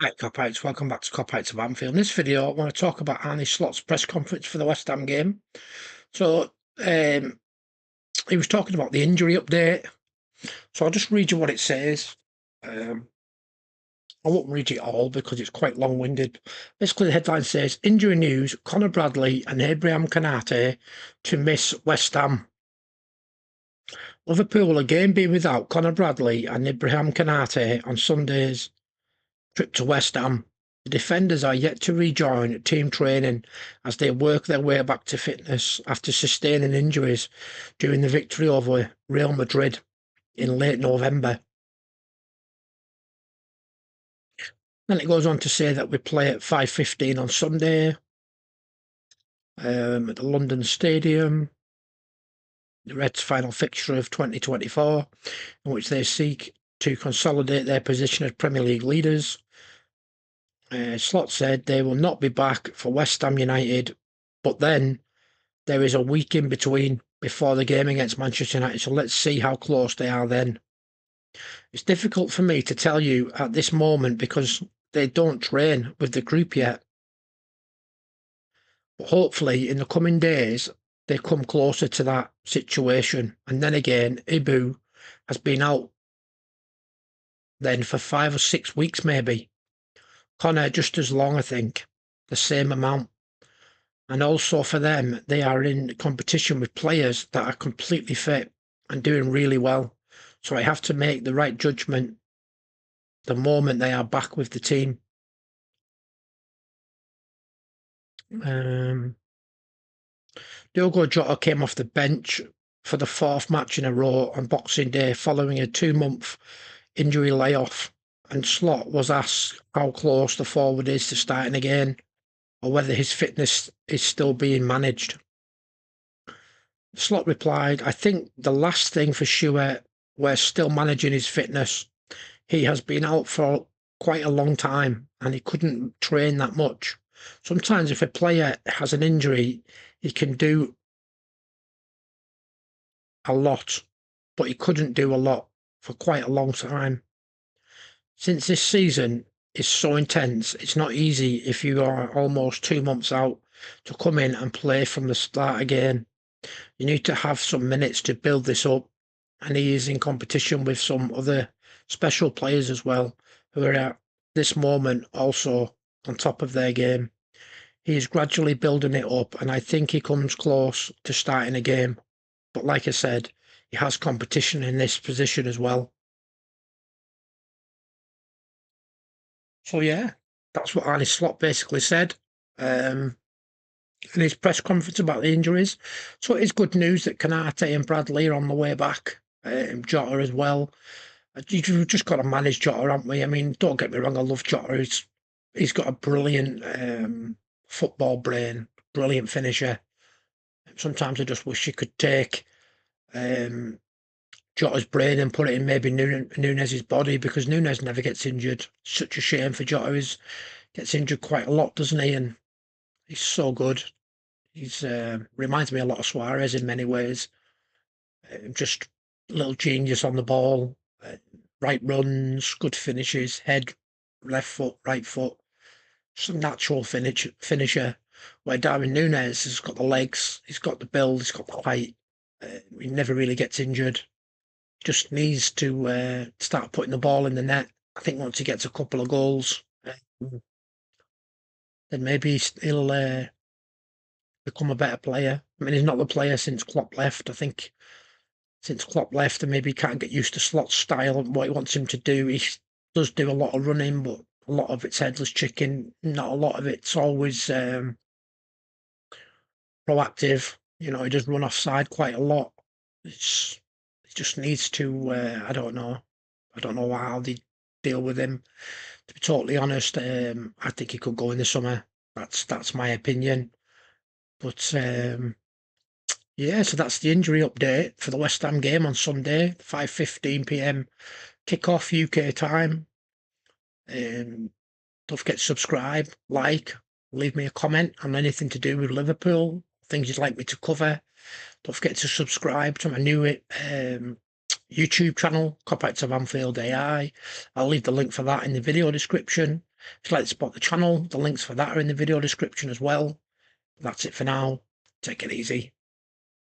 Right, Copites, welcome back to Copites of Anfield. In this video, I want to talk about Arne Slot's press conference for the West Ham game. So, he was talking about the injury update. So I'll just read you what it says. I won't read it all because it's quite long-winded. Basically, the headline says, injury news, Conor Bradley and Abraham Konate to miss West Ham. Liverpool will again be without Conor Bradley and Abraham Konate on Sunday's trip to West Ham. The defenders are yet to rejoin team training as they work their way back to fitness after sustaining injuries during the victory over Real Madrid in late November. Then it goes on to say that we play at 5:15 on Sunday at the London Stadium, the Reds' final fixture of 2024, in which they seek to consolidate their position as Premier League leaders. Slot said they will not be back for West Ham United, but then there is a week in between before the game against Manchester United, so let's see how close they are then. It's difficult for me to tell you at this moment because they don't train with the group yet. But hopefully in the coming days, they come closer to that situation. And then again, Ibu has been out then for 5 or 6 weeks maybe. Connor just as long, I think, the same amount. And also for them, they are in competition with players that are completely fit and doing really well. So I have to make the right judgment the moment they are back with the team. Diogo Jota came off the bench for the 4th match in a row on Boxing Day following a 2-month injury layoff, and Slot was asked how close the forward is to starting again or whether his fitness is still being managed. Slot replied, I think the last thing for sure, we're still managing his fitness. He has been out for quite a long time and he couldn't train that much. Sometimes if a player has an injury, he can do a lot, but he couldn't do a lot for quite a long time. Since this season is so intense, it's not easy if you are almost 2 months out to come in and play from the start again. You need to have some minutes to build this up, and he is in competition with some other special players as well, who are at this moment also on top of their game. He is gradually building it up, and I think he comes close to starting a game. But like I said, he has competition in this position as well. So yeah, that's what Arne Slot basically said in his press conference about the injuries. So it is good news that Konate and Bradley are on the way back. Jota as well. You've just got to manage Jota, haven't we? I mean, don't get me wrong, I love Jota. He's got a brilliant football brain, brilliant finisher. Sometimes I just wish he could take Jota's brain and put it in maybe Nunez's body, because Nunez never gets injured. Such a shame for Jota. He gets injured quite a lot, doesn't he? And he's so good. He's reminds me a lot of Suarez in many ways. Just a little genius on the ball, right runs, good finishes, head, left foot, right foot. Just a natural finisher. Where Darwin Nunez has got the legs, he's got the build, he's got the height. He never really gets injured. Just needs to start putting the ball in the net. I think once he gets a couple of goals, then maybe he'll become a better player. I mean, he's not the player since Klopp left. I think since Klopp left, and maybe he can't get used to Slot's style and what he wants him to do. He does do a lot of running, but a lot of it's headless chicken. Not a lot of it's always proactive. You know, he does run offside quite a lot. It just needs to. I don't know. I don't know how they deal with him. To be totally honest, I think he could go in the summer. That's my opinion. But yeah, so that's the injury update for the West Ham game on Sunday, 5:15 p.m. kickoff UK time. Don't forget to subscribe, like, leave me a comment on anything to do with Liverpool, things you'd like me to cover. Don't forget to subscribe to my new YouTube channel, Copyrights of Anfield AI. I'll leave the link for that in the video description. If you'd like to support the channel, the links for that are in the video description as well. That's it for now. Take it easy.